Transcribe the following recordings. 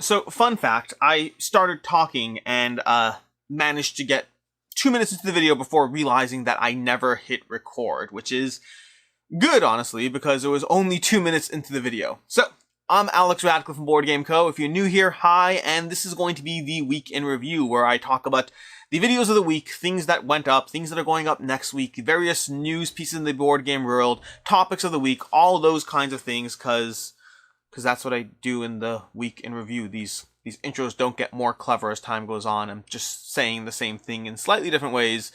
So, fun fact, I started talking and managed to get 2 minutes into the video before realizing that I never hit record, which is good, honestly, because it was only 2 minutes into the video. So, I'm Alex Radcliffe from BoardGameCo. If you're new here, hi, and this is going to be the Week in Review, where I talk about the videos of the week, things that went up, things that are going up next week, various news pieces in the board game world, topics of the week, all those kinds of things, because that's what I do in the Week in Review. These intros don't get more clever as time goes on. I'm just saying the same thing in slightly different ways.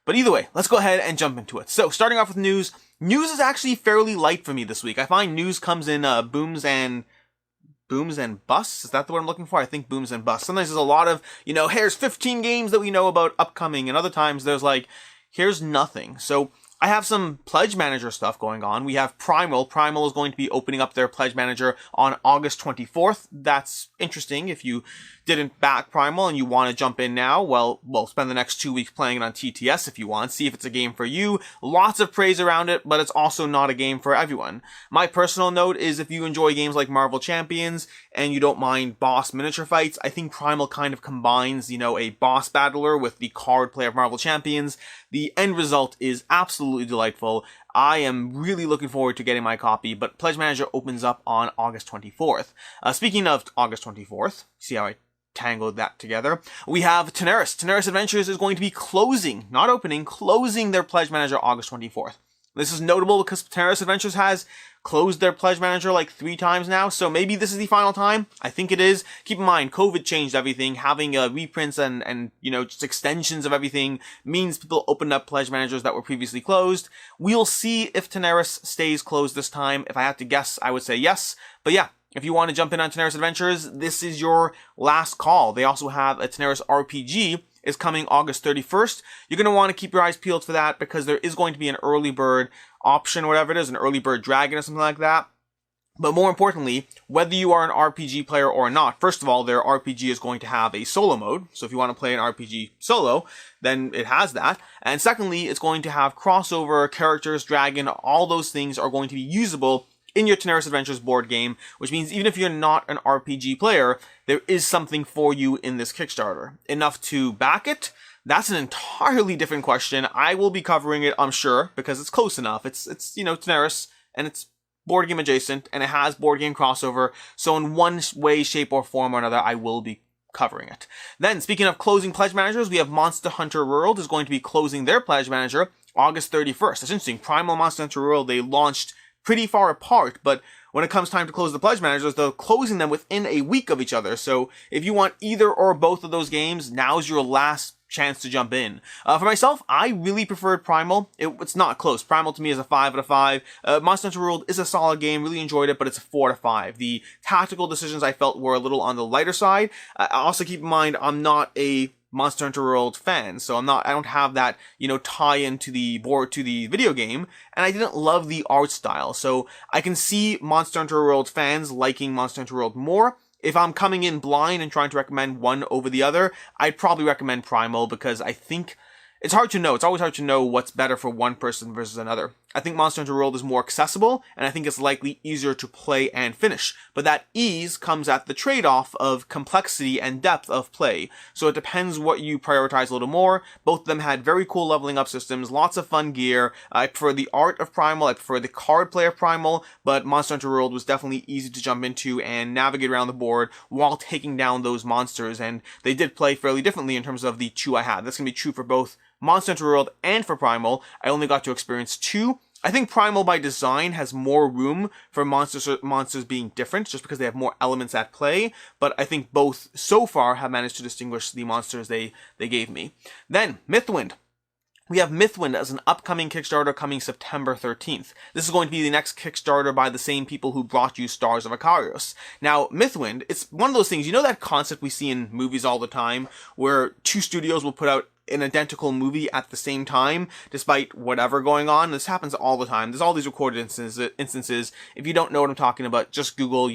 But either way, let's go ahead and jump into it. So, starting off with news. News is actually fairly light for me this week. I find news comes in booms and busts. Is that the word I'm looking for? I think booms and busts. Sometimes there's a lot of, here's 15 games that we know about upcoming, and other times there's like, here's nothing. So, I have some Pledge Manager stuff going on. We have Primal. Primal is going to be opening up their Pledge Manager on August 24th. That's interesting. If you didn't back Primal and you want to jump in now, well, spend the next 2 weeks playing it on TTS if you want. See if it's a game for you. Lots of praise around it, but it's also not a game for everyone. My personal note is if you enjoy games like Marvel Champions and you don't mind boss miniature fights, I think Primal kind of combines, a boss battler with the card play of Marvel Champions. The end result is absolutely delightful. I am really looking forward to getting my copy, but Pledge Manager opens up on August 24th. Speaking of August 24th, see how I tangled that together? We have Tanares. Tanares Adventures is going to be closing, not opening, closing their Pledge Manager August 24th. This is notable because Tanares Adventures has closed their Pledge Manager like 3 times now, so maybe this is the final time. I think it is. Keep in mind, COVID changed everything. Having reprints and just extensions of everything means people opened up Pledge Managers that were previously closed. We'll see if Tanares stays closed this time. If I had to guess, I would say yes. But yeah, if you want to jump in on Tanares Adventures, this is your last call. They also have a Tanares RPG is coming August 31st. You're going to want to keep your eyes peeled for that because there is going to be an early bird option, whatever it is, an early bird dragon or something like that. But more importantly, whether you are an RPG player or not, first of all, their RPG is going to have a solo mode. So if you want to play an RPG solo, then it has that. And secondly, it's going to have crossover, characters, dragon, all those things are going to be usable in your Tanares Adventures board game, which means even if you're not an RPG player, there is something for you in this Kickstarter. Enough to back it? That's an entirely different question. I will be covering it, I'm sure, because it's close enough. It's Tanares, and it's board game adjacent, and it has board game crossover, so in one way, shape, or form or another, I will be covering it. Then, speaking of closing Pledge Managers, we have Monster Hunter World is going to be closing their Pledge Manager August 31st. That's interesting. Primal Monster Hunter World, they launched pretty far apart, but when it comes time to close the Pledge Managers, they're closing them within a week of each other. So if you want either or both of those games, now's your last chance to jump in. For myself, I really preferred Primal. It's not close. Primal to me is a 5 out of 5. Monster Hunter World is a solid game. Really enjoyed it, but it's a 4 out of 5. The tactical decisions I felt were a little on the lighter side. Also keep in mind, I'm not a Monster Hunter World fan, so I don't have that, tie into the board to the video game, and I didn't love the art style, so I can see Monster Hunter World fans liking Monster Hunter World more. If I'm coming in blind and trying to recommend one over the other, I'd probably recommend Primal, because I think it's hard to know. It's always hard to know what's better for one person versus another. I think Monster Hunter World is more accessible, and I think it's likely easier to play and finish. But that ease comes at the trade-off of complexity and depth of play. So it depends what you prioritize a little more. Both of them had very cool leveling up systems, lots of fun gear. I prefer the art of Primal, I prefer the card play of Primal, but Monster Hunter World was definitely easy to jump into and navigate around the board while taking down those monsters, and they did play fairly differently in terms of the 2 I had. That's going to be true for both Monster Hunter World and for Primal. I only got to experience 2. I think Primal by design has more room for monsters being different just because they have more elements at play, but I think both so far have managed to distinguish the monsters they gave me. Then, Mythwind. We have Mythwind as an upcoming Kickstarter coming September 13th. This is going to be the next Kickstarter by the same people who brought you Stars of Ikarios. Now, Mythwind, it's one of those things, that concept we see in movies all the time, where 2 studios will put out an identical movie at the same time, despite whatever going on. This happens all the time. There's all these recorded instances. If you don't know what I'm talking about, just Google,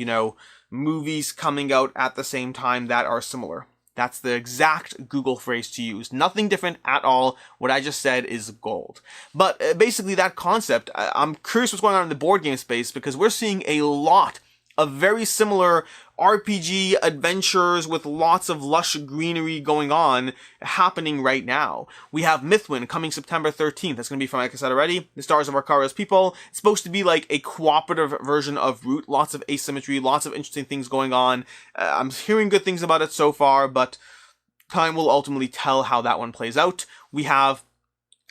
movies coming out at the same time that are similar. That's the exact Google phrase to use. Nothing different at all. What I just said is gold. But basically that concept, I'm curious what's going on in the board game space because we're seeing a lot of very similar RPG adventures with lots of lush greenery going on happening right now. We have Mythwind coming September 13th. That's going to be from, like I said already, the Stars of Arcara's people. It's supposed to be like a cooperative version of Root. Lots of asymmetry, lots of interesting things going on. I'm hearing good things about it so far, but time will ultimately tell how that one plays out. We have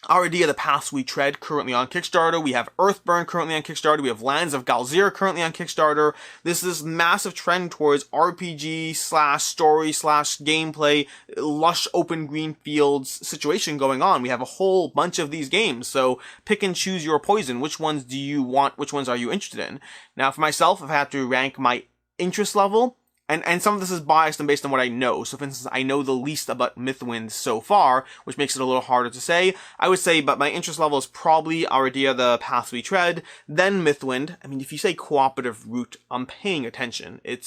Arydia, The Paths We Tread, currently on Kickstarter. We have Earthburn currently on Kickstarter. We have Lands of Galzir currently on Kickstarter. This is massive trend towards RPG slash story slash gameplay, lush open green fields situation going on. We have a whole bunch of these games, so pick and choose your poison. Which ones do you want? Which ones are you interested in? Now, for myself, if I had to rank my interest level, and some of this is biased and based on what I know. So, for instance, I know the least about Mythwind so far, which makes it a little harder to say. I would say, but my interest level is probably Arydia, The Paths We Tread, then Mythwind. I mean, if you say cooperative route, I'm paying attention. It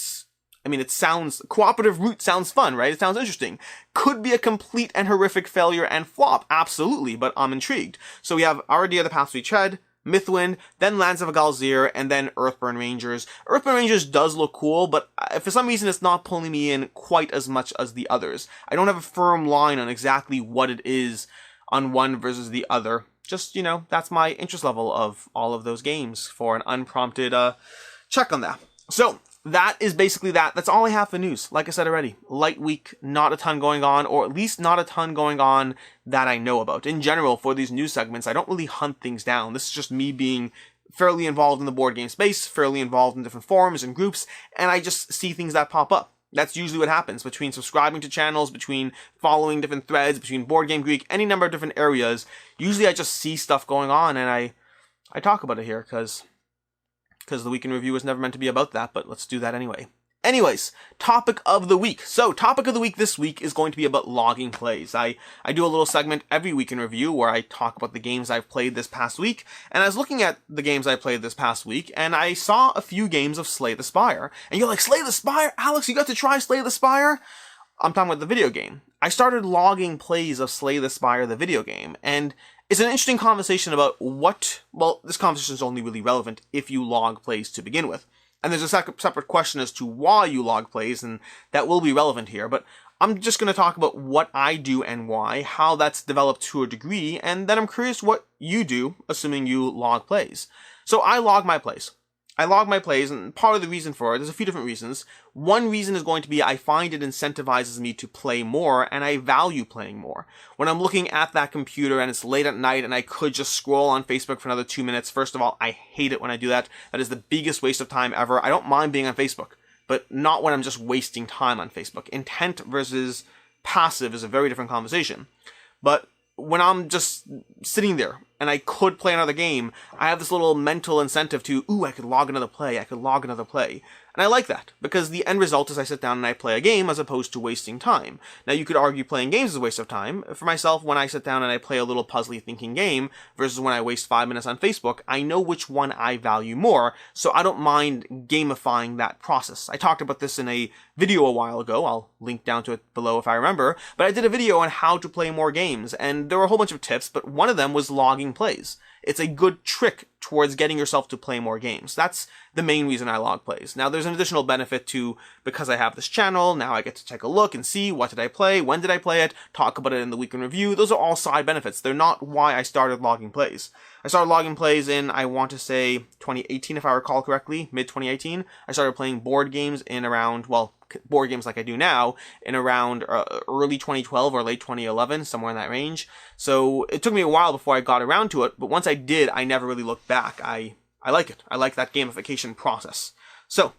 sounds, cooperative route sounds fun, right? It sounds interesting. Could be a complete and horrific failure and flop, absolutely, but I'm intrigued. So we have Arydia, The Paths We Tread, Mythwind, then Lands of Galzir, and then Earthburn Rangers. Earthburn Rangers does look cool, but for some reason it's not pulling me in quite as much as the others. I don't have a firm line on exactly what it is on one versus the other. Just, that's my interest level of all of those games for an unprompted check on that. So, that is basically that. That's all I have for news. Like I said already, light week, not a ton going on, or at least not a ton going on that I know about. In general, for these news segments, I don't really hunt things down. This is just me being fairly involved in the board game space, fairly involved in different forums and groups, and I just see things that pop up. That's usually what happens between subscribing to channels, between following different threads, between Board Game Geek, any number of different areas. Usually I just see stuff going on, and I talk about it here, because the Week in Review was never meant to be about that, but let's do that anyway. Anyways, topic of the week. So, topic of the week this week is going to be about logging plays. I do a little segment every Week in Review where I talk about the games I've played this past week, and I was looking at the games I played this past week, and I saw a few games of Slay the Spire. And you're like, Slay the Spire? Alex, you got to try Slay the Spire? I'm talking about the video game. I started logging plays of Slay the Spire, the video game, and it's an interesting conversation about this conversation is only really relevant if you log plays to begin with. And there's a separate question as to why you log plays, and that will be relevant here. But I'm just going to talk about what I do and why, how that's developed to a degree, and then I'm curious what you do, assuming you log plays. So I log my plays. And part of the reason for it, there's a few different reasons. One reason is going to be I find it incentivizes me to play more, and I value playing more. When I'm looking at that computer and it's late at night and I could just scroll on Facebook for another 2 minutes, first of all, I hate it when I do that. That is the biggest waste of time ever. I don't mind being on Facebook, but not when I'm just wasting time on Facebook. Intent versus passive is a very different conversation. But when I'm just sitting there and I could play another game, I have this little mental incentive to, I could log another play. And I like that, because the end result is I sit down and I play a game as opposed to wasting time. Now, you could argue playing games is a waste of time. For myself, when I sit down and I play a little puzzly thinking game versus when I waste 5 minutes on Facebook, I know which one I value more, so I don't mind gamifying that process. I talked about this in a video a while ago. I'll link down to it below if I remember. But I did a video on how to play more games, and there were a whole bunch of tips, but one of them was logging plays. It's a good trick towards getting yourself to play more games. That's the main reason I log plays. Now, there's an additional benefit to, because I have this channel, now I get to take a look and see what did I play, when did I play it, talk about it in the Week in Review. Those are all side benefits. They're not why I started logging plays. I started logging plays in, I want to say, 2018, if I recall correctly, mid-2018. I started playing board games in around, board games like I do now, in around early 2012 or late 2011, somewhere in that range. So it took me a while before I got around to it, but once I did, I never really looked back. I like it. I like that gamification process. So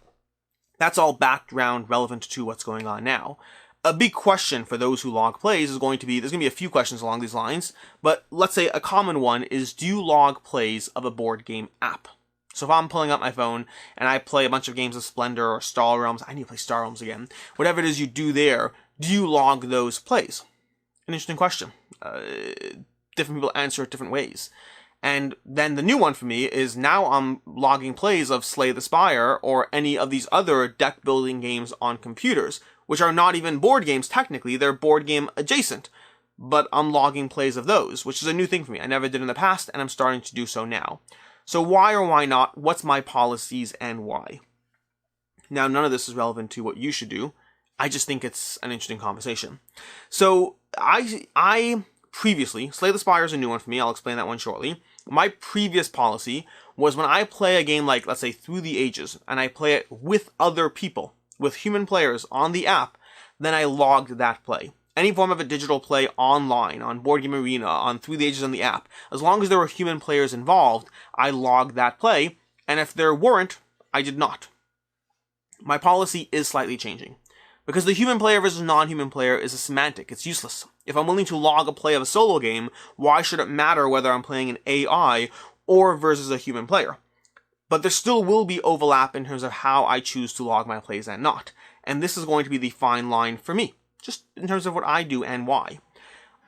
that's all background relevant to what's going on now. A big question for those who log plays is going to be, there's going to be a few questions along these lines, but let's say a common one is, do you log plays of a board game app? So if I'm pulling up my phone and I play a bunch of games of Splendor or Star Realms, I need to play Star Realms again, whatever it is you do there, do you log those plays? An interesting question. Different people answer it different ways. And then the new one for me is, now I'm logging plays of Slay the Spire or any of these other deck building games on computers, which are not even board games technically, they're board game adjacent. But I'm logging plays of those, which is a new thing for me. I never did in the past, and I'm starting to do so now. So why or why not? What's my policies and why? Now, none of this is relevant to what you should do. I just think it's an interesting conversation. So, I previously, Slay the Spire is a new one for me, I'll explain that one shortly. My previous policy was when I play a game like, let's say, Through the Ages, and I play it with other people, with human players on the app, then I logged that play. Any form of a digital play online, on Board Game Arena, on Through the Ages on the app, as long as there were human players involved, I logged that play, and if there weren't, I did not. My policy is slightly changing. Because the human player versus non-human player is a semantic, it's useless. If I'm willing to log a play of a solo game, why should it matter whether I'm playing an AI or versus a human player? But there still will be overlap in terms of how I choose to log my plays and not. And this is going to be the fine line for me, just in terms of what I do and why.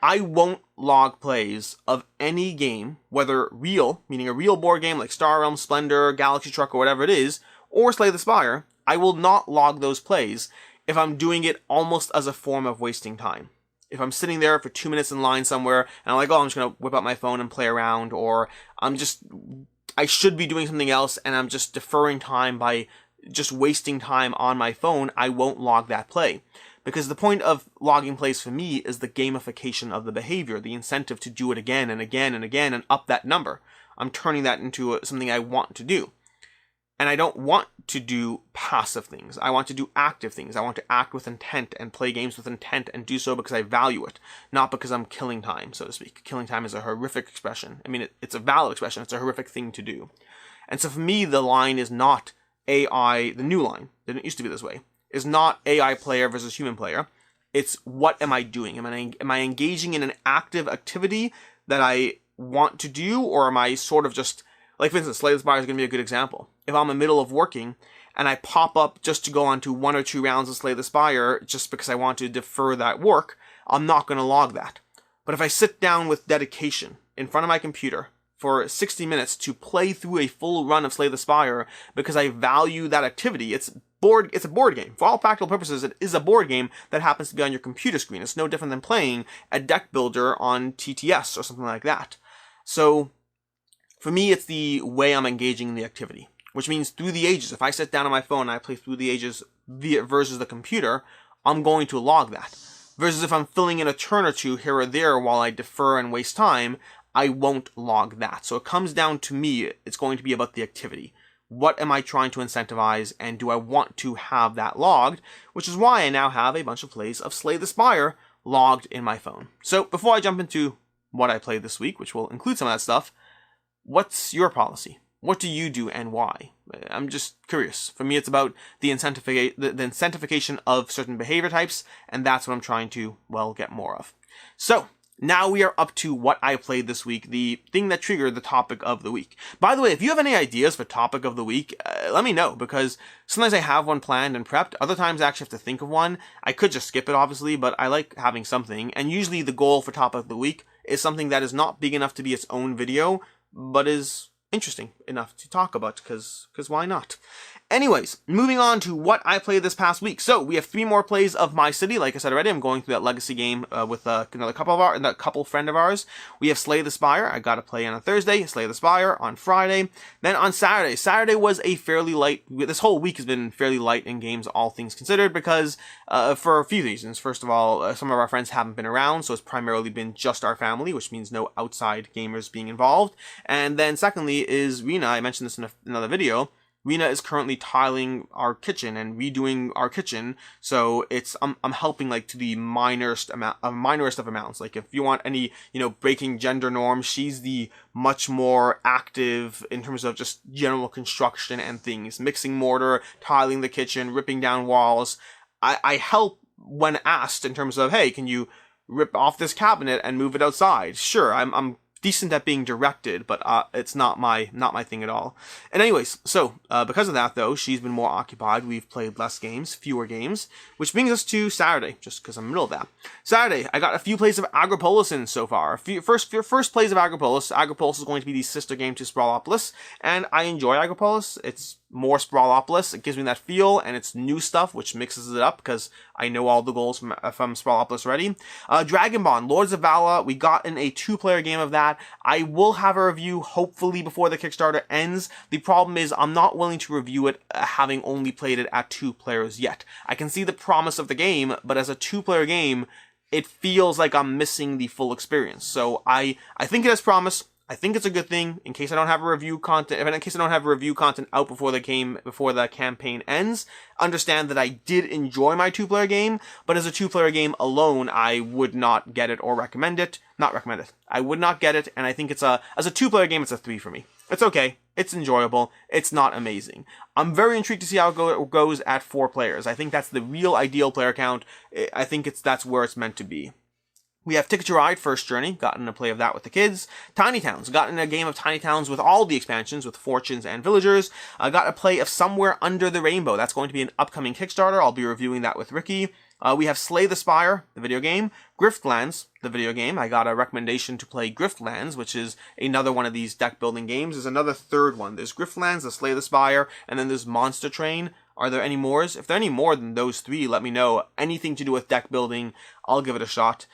I won't log plays of any game, whether real, meaning a real board game like Star Realm, Splendor, Galaxy Truck, or whatever it is, or Slay the Spire. I will not log those plays if I'm doing it almost as a form of wasting time. If I'm sitting there for 2 minutes in line somewhere, and I'm like, oh, I'm just going to whip out my phone and play around, or I should be doing something else, and I'm just deferring time by just wasting time on my phone, I won't log that play. Because the point of logging plays for me is the gamification of the behavior, the incentive to do it again and again and again and up that number. I'm turning that into something I want to do. And I don't want to do passive things. I want to do active things. I want to act with intent and play games with intent and do so because I value it, not because I'm killing time, so to speak. Killing time is a horrific expression. I mean, it's a valid expression. It's a horrific thing to do. And so for me, the line is not AI, the new line, didn't used to be this way, is not AI player versus human player. It's what am I doing? Am I engaging in an active activity that I want to do, or am I sort of just, like for instance, Slay the Spire is going to be a good example. If I'm in the middle of working and I pop up just to go on to 1 or 2 rounds of Slay the Spire just because I want to defer that work, I'm not going to log that. But if I sit down with dedication in front of my computer for 60 minutes to play through a full run of Slay the Spire because I value that activity, it's a board game. For all practical purposes, it is a board game that happens to be on your computer screen. It's no different than playing a deck builder on TTS or something like that. So for me, it's the way I'm engaging in the activity. Which means Through the Ages, if I sit down on my phone and I play Through the Ages versus the computer, I'm going to log that. Versus if I'm filling in a turn or two here or there while I defer and waste time, I won't log that. So it comes down to me, it's going to be about the activity. What am I trying to incentivize, and do I want to have that logged? Which is why I now have a bunch of plays of Slay the Spire logged in my phone. So before I jump into what I played this week, which will include some of that stuff, what's your policy? What do you do and why? I'm just curious. For me, it's about the incentivification of certain behavior types, and that's what I'm trying to, well, get more of. So, now we are up to what I played this week, the thing that triggered the topic of the week. By the way, if you have any ideas for topic of the week, let me know, because sometimes I have one planned and prepped. Other times I actually have to think of one. I could just skip it, obviously, but I like having something. And usually the goal for topic of the week is something that is not big enough to be its own video, but is interesting enough to talk about, because why not? Anyways, moving on to what I played this past week. So we have 3 more plays of My City. Like I said already, I'm going through that legacy game with another couple friend of ours. We have Slay the Spire. I got to play on a Thursday. Slay the Spire on Friday. Then on Saturday. Saturday was a fairly light. This whole week has been fairly light in games, all things considered, because for a few reasons. First of all, some of our friends haven't been around, so it's primarily been just our family, which means no outside gamers being involved. And then secondly is Rena. I mentioned this in another video. Rena is currently tiling our kitchen and redoing our kitchen, so it's I'm helping like to the minorest of amounts. Like if you want any, breaking gender norms, she's the much more active in terms of just general construction and things, mixing mortar, tiling the kitchen, ripping down walls. I help when asked in terms of, hey, can you rip off this cabinet and move it outside? Sure, I'm decent at being directed, but it's not my thing at all. And anyways, so because of that though, she's been more occupied. We've played less games, fewer games, which brings us to Saturday, just because I'm in the middle of that. Saturday, I got a few plays of Agropolis in so far. First plays of Agropolis. Agropolis is going to be the sister game to Sprawlopolis, and I enjoy Agropolis. It's more Sprawlopolis. It gives me that feel, and it's new stuff, which mixes it up, because I know all the goals from Sprawlopolis already. Dragon Bond, Lords of Vala, we got in a 2-player game of that. I will have a review, hopefully, before the Kickstarter ends. The problem is, I'm not willing to review it having only played it at 2 players yet. I can see the promise of the game, but as a 2-player game, it feels like I'm missing the full experience. So I think it has promise. I think it's a good thing in case I don't have a review content. In case I don't have review content out before the campaign ends. Understand that I did enjoy my 2-player game, but as a 2-player game alone, I would not get it or recommend it. Not recommend it. I would not get it, and I think as a 2-player game, it's a 3 for me. It's okay. It's enjoyable. It's not amazing. I'm very intrigued to see how it goes at 4 players. I think that's the real ideal player count. I think that's where it's meant to be. We have Ticket to Ride, First Journey, gotten a play of that with the kids. Tiny Towns, gotten a game of Tiny Towns with all the expansions, with Fortunes and Villagers. Got a play of Somewhere Under the Rainbow. That's going to be an upcoming Kickstarter. I'll be reviewing that with Ricky. We have Slay the Spire, the video game. Griftlands, the video game. I got a recommendation to play Griftlands, which is another one of these deck building games. There's another third one. There's Griftlands, the Slay the Spire, and then there's Monster Train. Are there any more? If there are any more than those 3, let me know. Anything to do with deck building, I'll give it a shot.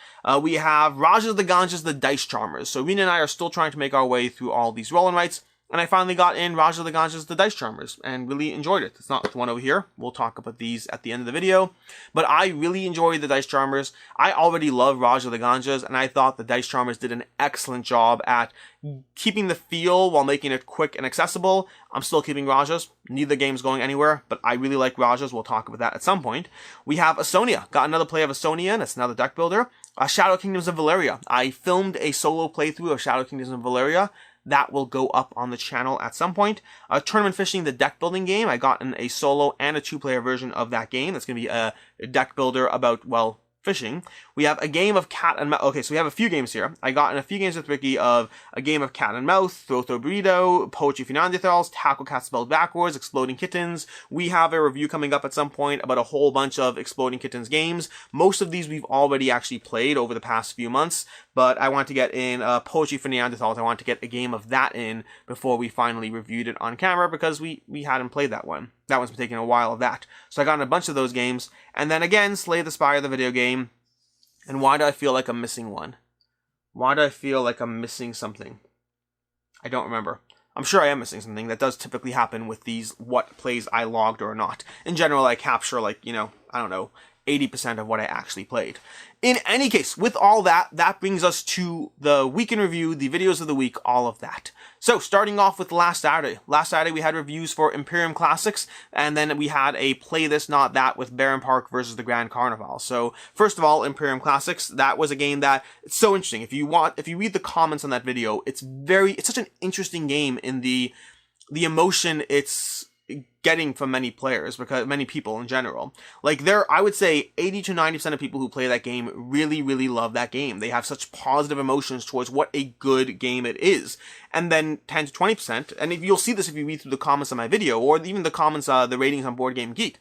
We have Rajas the Ganjas, the Dice Charmers. So Rena and I are still trying to make our way through all these roll and writes. And I finally got in Raja the Ganjas, the Dice Charmers, and really enjoyed it. It's not the one over here. We'll talk about these at the end of the video. But I really enjoyed the Dice Charmers. I already love Raja the Ganjas, and I thought the Dice Charmers did an excellent job at keeping the feel while making it quick and accessible. I'm still keeping Rajas. Neither game's going anywhere, but I really like Rajas. We'll talk about that at some point. We have Asonia. Got another play of Asonia, and it's another deck builder. Shadow Kingdoms of Valeria. I filmed a solo playthrough of Shadow Kingdoms of Valeria. That will go up on the channel at some point. Tournament Fishing, the deck building game. I got in a solo and a 2-player version of that game. That's going to be a deck builder about, well, fishing. We have a game of cat and mouse. Okay, so we have a few games here. I got in a few games with Ricky of a game of cat and mouse, Throw Burrito, Poetry for Neanderthals, Tackle Cat spelled backwards, Exploding Kittens. We have a review coming up at some point about a whole bunch of Exploding Kittens games. Most of these we've already actually played over the past few months, but I want to get in Poetry for Neanderthals. I want to get a game of that in before we finally reviewed it on camera, because we hadn't played that one. That one's been taking a while of that. So I got in a bunch of those games. And then again, Slay the Spire, the video game. And why do I feel like I'm missing one? Why do I feel like I'm missing something? I don't remember. I'm sure I am missing something. That does typically happen with these what plays I logged or not. In general, I capture, like, I don't know, 80% of what I actually played. In any case, with all that, that brings us to the week in review, the videos of the week, all of that. So, starting off with last Saturday. Last Saturday, we had reviews for Imperium Classics, and then we had a Play This Not That with Barenpark versus the Grand Carnival. So, first of all, Imperium Classics, that was a game that, it's so interesting. If you read the comments on that video, it's such an interesting game in the emotion it's getting from many players, because many people in general. Like, I would say 80 to 90% of people who play that game really, really love that game. They have such positive emotions towards what a good game it is. And then 10 to 20%, and you'll see this if you read through the comments on my video, or even the comments, the ratings on BoardGameGeek.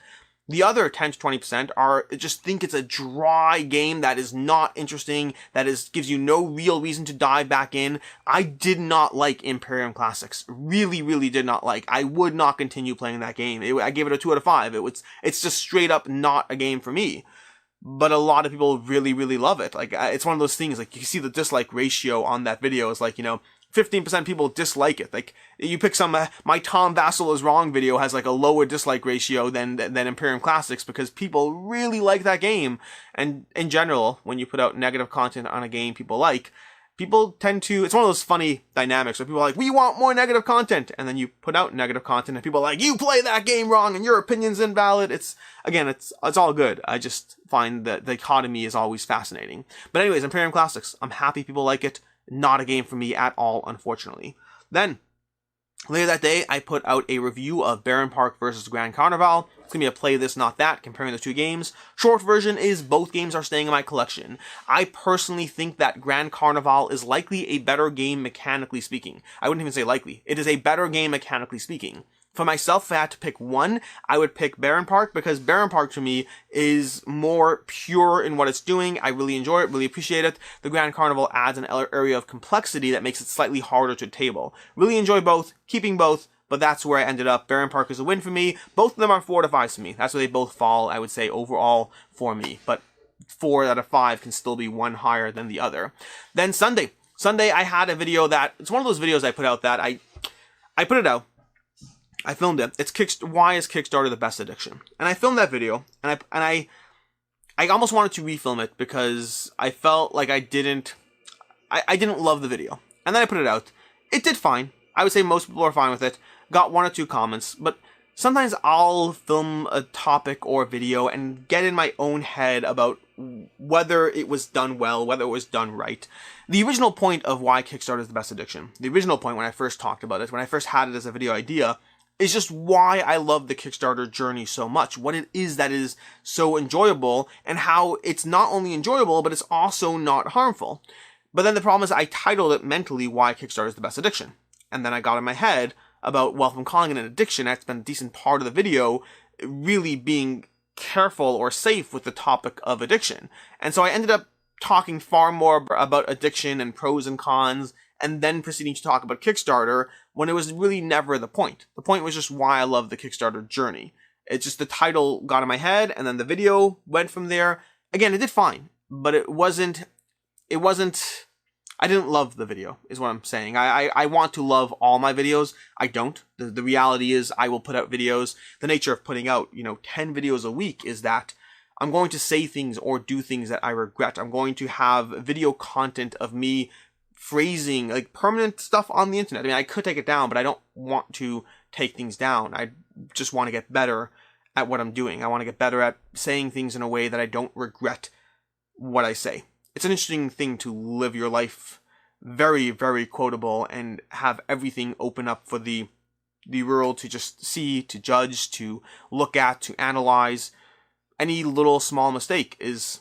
The other 10 to 20% just think it's a dry game that is not interesting, gives you no real reason to dive back in. I did not like Imperium Classics. Really, really did not like. I would not continue playing that game. I gave it a 2 out of 5. It's just straight up not a game for me. But a lot of people really, really love it. Like, it's one of those things, like, you see the dislike ratio on that video. It's like, 15% people dislike it. Like, you pick my Tom Vassal is Wrong video has like a lower dislike ratio than Imperium Classics, because people really like that game. And in general, when you put out negative content on a game people tend to, it's one of those funny dynamics where people are like, we want more negative content. And then you put out negative content and people are like, you play that game wrong and your opinion's invalid. It's all good. I just find that the dichotomy is always fascinating. But anyways, Imperium Classics, I'm happy people like it. Not a game for me at all, unfortunately. Then, later that day, I put out a review of Barenpark versus Grand Carnival. It's going to be a Play This Not That, comparing the two games. Short version is both games are staying in my collection. I personally think that Grand Carnival is likely a better game mechanically speaking. I wouldn't even say likely. It is a better game mechanically speaking. For myself, if I had to pick one, I would pick Barenpark, because Barenpark to me is more pure in what it's doing. I really enjoy it, really appreciate it. The Grand Carnival adds an area of complexity that makes it slightly harder to table. Really enjoy both, keeping both, but that's where I ended up. Barenpark is a win for me. Both of them are 4 out of 5s for me. That's where they both fall, I would say, overall for me. But 4 out of 5 can still be one higher than the other. Then Sunday. Sunday, I had a video that, it's one of those videos I put out that I put it out. I filmed it. It's why is Kickstarter the best addiction? And I filmed that video, and I almost wanted to refilm it because I felt like I didn't love the video. And then I put it out. It did fine. I would say most people are fine with it. Got 1 or 2 comments, but sometimes I'll film a topic or video and get in my own head about whether it was done well, whether it was done right. The original point of why Kickstarter is the best addiction, the original point when I first talked about it, when I first had it as a video idea, is just why I love the Kickstarter journey so much, what it is that is so enjoyable, and how it's not only enjoyable, but it's also not harmful. But then the problem is I titled it mentally why Kickstarter is the best addiction. And then I got in my head about, well, if I'm calling it an addiction, I spent a decent part of the video really being careful or safe with the topic of addiction. And so I ended up talking far more about addiction and pros and cons, and then proceeding to talk about Kickstarter when it was really never the point. The point was just why I love the Kickstarter journey. It's just the title got in my head, and then the video went from there. Again, it did fine, but it wasn't, I didn't love the video, is what I'm saying. I want to love all my videos. I don't. The reality is I will put out videos. The nature of putting out, 10 videos a week is that I'm going to say things or do things that I regret. I'm going to have video content of me phrasing, like permanent stuff on the internet. I mean, I could take it down, but I don't want to take things down. I just want to get better at what I'm doing. I want to get better at saying things in a way that I don't regret what I say. It's an interesting thing to live your life very, very quotable and have everything open up for the world to just see, to judge, to look at, to analyze. Any little small mistake is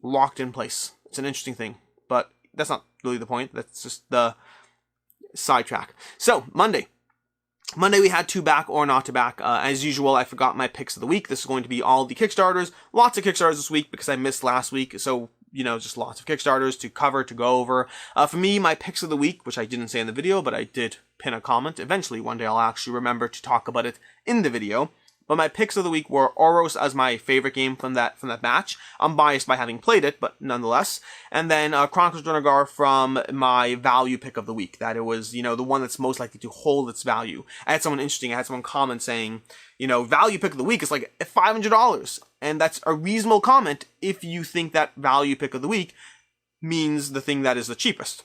locked in place. It's an interesting thing, but that's not really the point. That's just the sidetrack. So, Monday we had 2 back or not to back. As usual, I forgot my picks of the week. This is going to be all the Kickstarters. Lots of Kickstarters this week because I missed last week. So, just lots of Kickstarters to cover, to go over. For me, my picks of the week, which I didn't say in the video, but I did pin a comment. Eventually, one day I'll actually remember to talk about it in the video. But my picks of the week were Oros as my favorite game from that batch. I'm biased by having played it, but nonetheless. And then Chronicles of Drunagar from my value pick of the week. That it was, the one that's most likely to hold its value. I had someone comment saying, value pick of the week is like $500. And that's a reasonable comment if you think that value pick of the week means the thing that is the cheapest.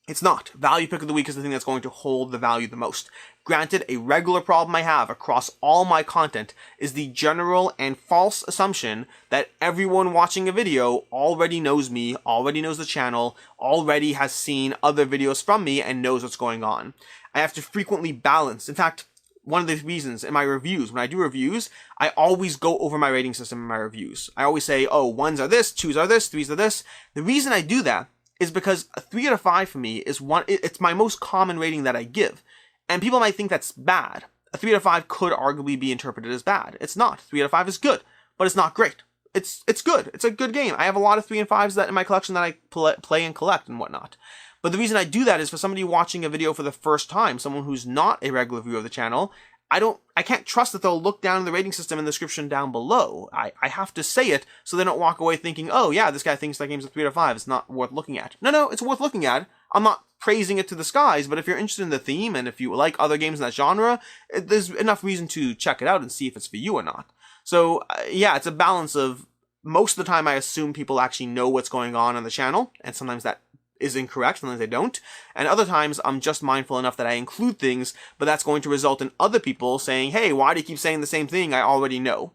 It's not. Value pick of the week is the thing that's going to hold the value the most. Granted, a regular problem I have across all my content is the general and false assumption that everyone watching a video already knows me, already knows the channel, already has seen other videos from me and knows what's going on. I have to frequently balance. In fact, one of the reasons in my reviews, when I do reviews, I always go over my rating system in my reviews. I always say, 1s are this, 2s are this, 3s are this. The reason I do that is because a 3 out of 5 for me is it's my most common rating that I give. And people might think that's bad. A 3 out of 5 could arguably be interpreted as bad. It's not. 3 out of 5 is good, but it's not great. It's good. It's a good game. I have a lot of 3 and 5s that in my collection that I play and collect and whatnot. But the reason I do that is for somebody watching a video for the first time, someone who's not a regular viewer of the channel, I can't trust that they'll look down in the rating system in the description down below. I have to say it so they don't walk away thinking, oh yeah, this guy thinks that game's a 3 out of 5. It's not worth looking at. No, it's worth looking at. I'm not praising it to the skies, but if you're interested in the theme and if you like other games in that genre, there's enough reason to check it out and see if it's for you or not. So yeah, it's a balance of, most of the time I assume people actually know what's going on the channel, and sometimes that is incorrect, sometimes they don't. And other times I'm just mindful enough that I include things, but that's going to result in other people saying, hey, why do you keep saying the same thing I already know?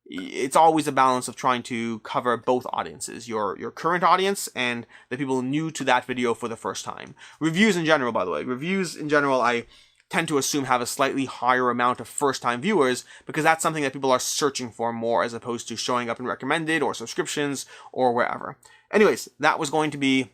It's always a balance of trying to cover both audiences, your current audience and the people new to that video for the first time. Reviews in general, by the way, I tend to assume have a slightly higher amount of first-time viewers because that's something that people are searching for more as opposed to showing up in recommended or subscriptions or wherever. Anyways, that was going to be,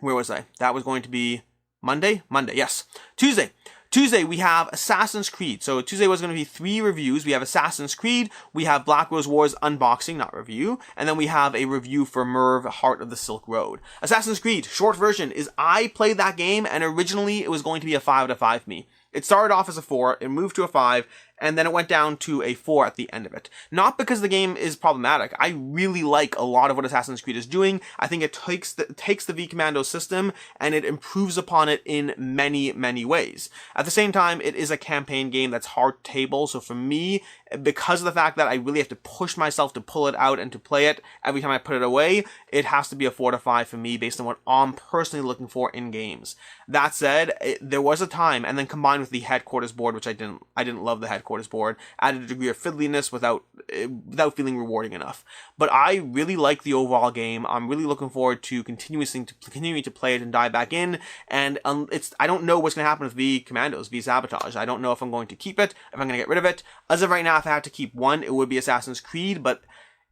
where was I? That was going to be Monday, yes. Tuesday, we have Assassin's Creed. So Tuesday was going to be 3 reviews. We have Assassin's Creed, we have Black Rose Wars unboxing, not review, and then we have a review for Merv, Heart of the Silk Road. Assassin's Creed, short version, is I played that game, and originally it was going to be a 5 out of 5 for me. It started off as a 4, it moved to a 5, and then it went down to a 4 at the end of it. Not because the game is problematic. I really like a lot of what Assassin's Creed is doing. I think it takes the V Commando system and it improves upon it in many, many ways. At the same time, it is a campaign game that's hard to table, so for me, because of the fact that I really have to push myself to pull it out and to play it every time I put it away, it has to be a 4 to 5 for me based on what I'm personally looking for in games. That said, there was a time, and then combined with the headquarters board, which I didn't love the headquarters board, added a degree of fiddliness without feeling rewarding enough. But I really like the overall game. I'm really looking forward to continuing to play it and dive back in. And I don't know what's going to happen with V Commandos, V Sabotage. I don't know if I'm going to keep it, if I'm going to get rid of it. As of right now, if I had to keep one, it would be Assassin's Creed, but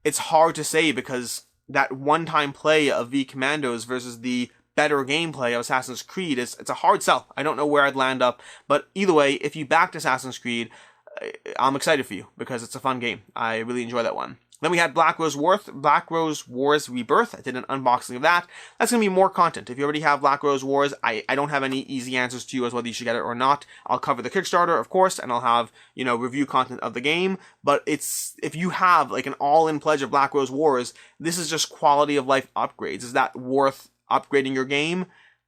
it's hard to say because that one-time play of V Commandos versus the better gameplay of Assassin's Creed it's a hard sell. I don't know where I'd land up, but either way, if you backed Assassin's Creed, I'm excited for you because it's a fun game. I really enjoy that one. Then we had Black Rose Wars Rebirth. I did an unboxing of that. That's going to be more content. If you already have Black Rose Wars, I don't have any easy answers to you as whether you should get it or not. I'll cover the Kickstarter, of course, and I'll have, review content of the game. But if you have like an all-in pledge of Black Rose Wars, this is just quality of life upgrades. Is that worth upgrading your game?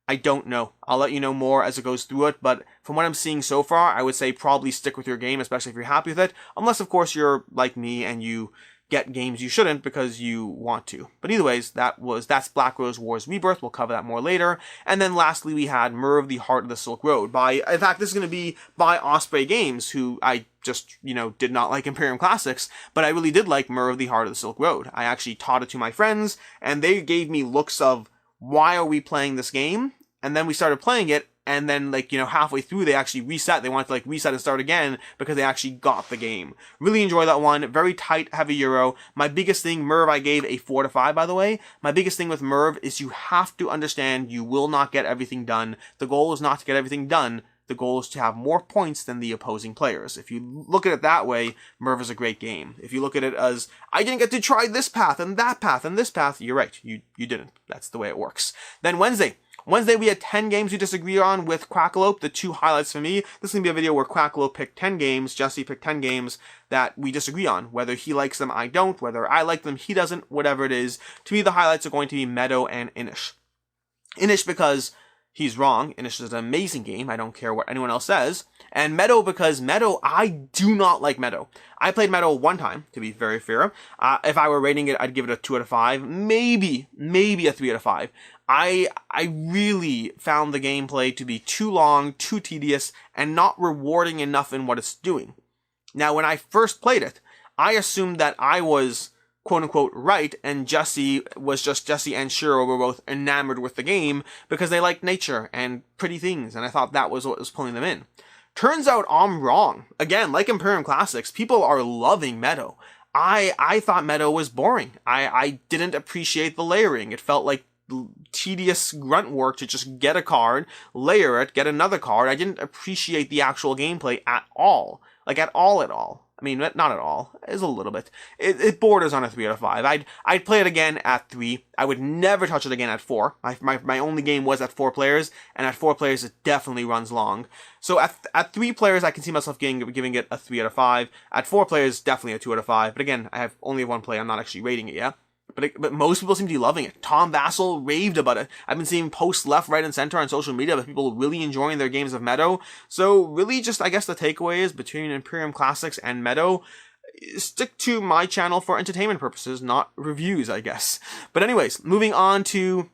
I don't know. I'll let you know more as it goes through it, but from what I'm seeing so far, I would say probably stick with your game, especially if you're happy with it, unless of course you're like me and you get games you shouldn't because you want to. But either ways, that's Black Rose Wars Rebirth. We'll cover that more later. And then lastly, we had Merv, the Heart of the Silk Road. In fact, this is going to be by Osprey Games, who I just, did not like Imperium Classics, but I really did like Merv, the Heart of the Silk Road. I actually taught it to my friends, and they gave me looks of, why are we playing this game? And then we started playing it, and then, halfway through, they actually reset. They wanted to, reset and start again because they actually got the game. Really enjoy that one. Very tight, heavy Euro. My biggest thing, Merv, I gave a 4 to 5, by the way. My biggest thing with Merv is you have to understand you will not get everything done. The goal is not to get everything done. The goal is to have more points than the opposing players. If you look at it that way, Merv is a great game. If you look at it as, I didn't get to try this path and that path and this path, you're right. You didn't. That's the way it works. Then Wednesday, we had 10 games we disagree on with Quackalope. The 2 highlights for me, this is going to be a video where Quackalope picked 10 games, Jesse picked 10 games that we disagree on. Whether he likes them, I don't. Whether I like them, he doesn't. Whatever it is. To me, the highlights are going to be Meadow and Inish. Inish because he's wrong. Inish is an amazing game. I don't care what anyone else says. And Meadow because Meadow, I do not like Meadow. I played Meadow one time, to be very fair. If I were rating it, I'd give it a 2 out of 5. Maybe a 3 out of 5. I really found the gameplay to be too long, too tedious, and not rewarding enough in what it's doing. Now, when I first played it, I assumed that I was quote-unquote right, and Jesse and Shiro were both enamored with the game because they liked nature and pretty things, and I thought that was what was pulling them in. Turns out I'm wrong. Again, like Imperium Classics, people are loving Meadow. I thought Meadow was boring. I didn't appreciate the layering. It felt like tedious grunt work to just get a card, layer it, get another card. I didn't appreciate the actual gameplay at all. Like, at all. I mean, not at all. It's a little bit. It borders on a 3 out of 5. I'd play it again at 3. I would never touch it again at 4. My only game was at 4 players, and at 4 players it definitely runs long. So at 3 players I can see myself giving it a 3 out of 5. At 4 players, definitely a 2 out of 5. But again, I have only one play. I'm not actually rating it yet. But most people seem to be loving it. Tom Vassell raved about it. I've been seeing posts left, right, and center on social media about people really enjoying their games of Meadow. So really just, I guess the takeaway is between Imperium Classics and Meadow, stick to my channel for entertainment purposes, not reviews, I guess. But anyways, moving on to...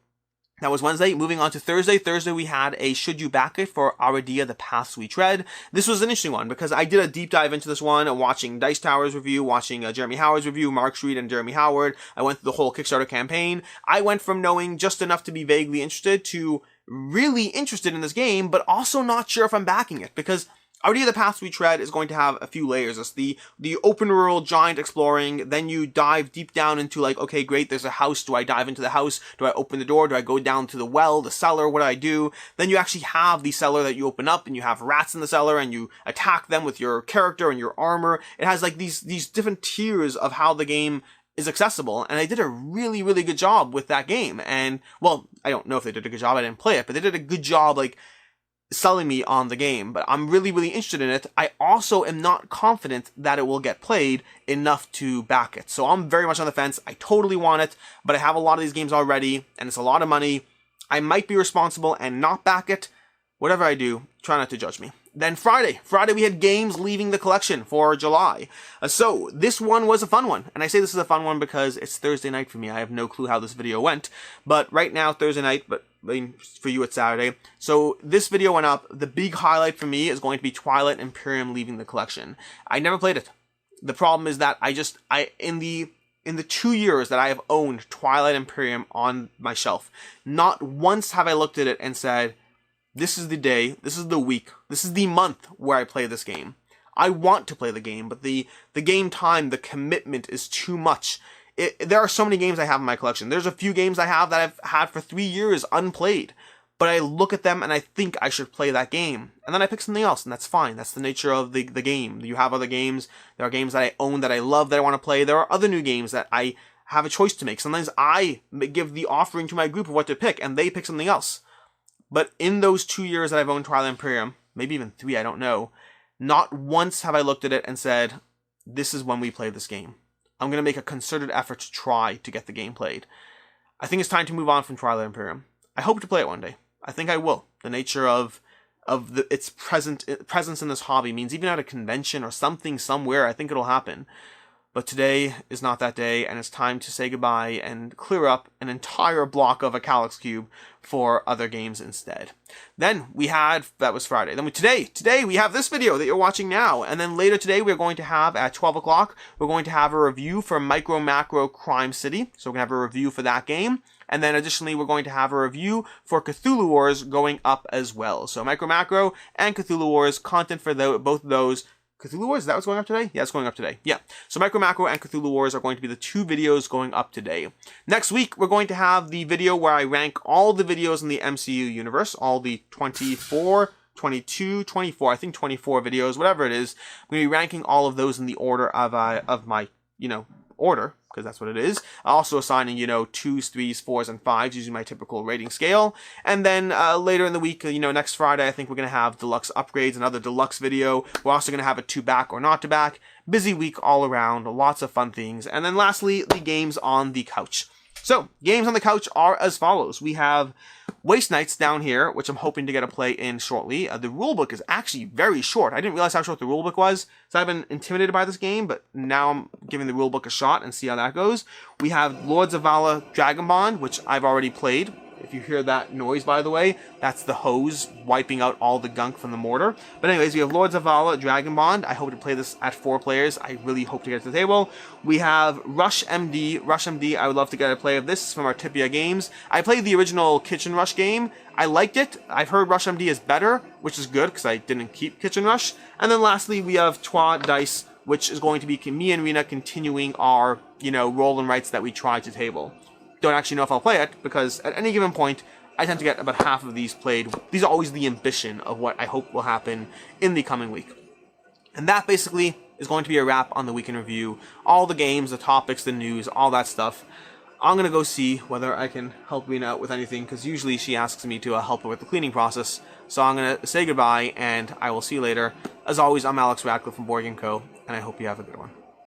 That was Wednesday. Moving on to Thursday. Thursday we had a Should You Back It for Arydia, The Paths We Tread. This was an interesting one because I did a deep dive into this one, watching Dice Tower's review, watching Jeremy Howard's review, Mark Schreed and Jeremy Howard. I went through the whole Kickstarter campaign. I went from knowing just enough to be vaguely interested to really interested in this game, but also not sure if I'm backing it because Arydia, The Paths We Tread is going to have a few layers. It's the open world giant exploring, then you dive deep down into like, okay, great, there's a house. Do I dive into the house? Do I open the door? Do I go down to the well, the cellar? What do I do? Then you actually have the cellar that you open up and you have rats in the cellar and you attack them with your character and your armor. It has like these different tiers of how the game is accessible, and they did a really, really good job with that game. And, well, I don't know if they did a good job, I didn't play it, but they did a good job, like, selling me on the game, but I'm really, really interested in it. I also am not confident that it will get played enough to back it. So I'm very much on the fence. I totally want it, but I have a lot of these games already, and it's a lot of money. I might be responsible and not back it. Whatever I do, try not to judge me. Then Friday we had games leaving the collection for July. So this one was a fun one. And I say this is a fun one because it's Thursday night for me. I have no clue how this video went. But right now, Thursday night, but I mean, for you it's Saturday. So this video went up. The big highlight for me is going to be Twilight Imperium leaving the collection. I never played it. The problem is that in the 2 years that I have owned Twilight Imperium on my shelf, not once have I looked at it and said, this is the day, this is the week, this is the month where I play this game. I want to play the game, but the game time, the commitment is too much. There are so many games I have in my collection. There's a few games I have that I've had for 3 years unplayed. But I look at them and I think I should play that game. And then I pick something else, and that's fine. That's the nature of the game. You have other games. There are games that I own that I love that I want to play. There are other new games that I have a choice to make. Sometimes I give the offering to my group of what to pick, and they pick something else. But in those 2 years that I've owned Twilight Imperium, maybe even 3, I don't know, not once have I looked at it and said, this is when we play this game. I'm going to make a concerted effort to try to get the game played. I think it's time to move on from Twilight Imperium. I hope to play it one day. I think I will. The nature of its presence in this hobby means even at a convention or something somewhere, I think it'll happen. But today is not that day, and it's time to say goodbye and clear up an entire block of a Calyx Cube for other games instead. Then that was Friday. Then today we have this video that you're watching now, and then later today we're going to have at 12 o'clock, we're going to have a review for MicroMacro Crime City. So we're going to have a review for that game. And then additionally, we're going to have a review for Cthulhu Wars going up as well. So MicroMacro and Cthulhu Wars, content for both of those. Cthulhu Wars, is that what's going up today? Yeah, it's going up today. Yeah. So MicroMacro and Cthulhu Wars are going to be the 2 videos going up today. Next week, we're going to have the video where I rank all the videos in the MCU universe, all the 24, 22, 24, I think 24 videos, whatever it is. I'm going to be ranking all of those in the order of my, order, because that's what it is. Also assigning, 2s, 3s, 4s, and 5s using my typical rating scale. And then later in the week, next Friday, I think we're going to have deluxe upgrades, another deluxe video. We're also going to have a to back or not to back. Busy week all around, lots of fun things. And then lastly, the games on the couch. So, games on the couch are as follows. We have Waste Nights down here, which I'm hoping to get a play in shortly. The rulebook is actually very short. I didn't realize how short the rulebook was, so I've been intimidated by this game, but now I'm giving the rulebook a shot and see how that goes. We have Lords of Vala Dragon Bond, which I've already played. If you hear that noise, by the way, that's the hose wiping out all the gunk from the mortar. But anyways, we have Lords of Vala Dragon Bond. I hope to play this at 4 players. I really hope to get it to the table. We have Rush MD. Rush MD, I would love to get a play of this from Artipia Games. I played the original Kitchen Rush game. I liked it. I've heard Rush MD is better, which is good because I didn't keep Kitchen Rush. And then lastly, we have Twa Dice, which is going to be me and Rena continuing our, roll and rights that we tried to table. Don't actually know if I'll play it, because at any given point, I tend to get about half of these played. These are always the ambition of what I hope will happen in the coming week. And that basically is going to be a wrap on the Week in Review. All the games, the topics, the news, all that stuff. I'm going to go see whether I can help Rena out with anything, because usually she asks me to help her with the cleaning process. So I'm going to say goodbye, and I will see you later. As always, I'm Alex Radcliffe from BoardGameCo, and I hope you have a good one.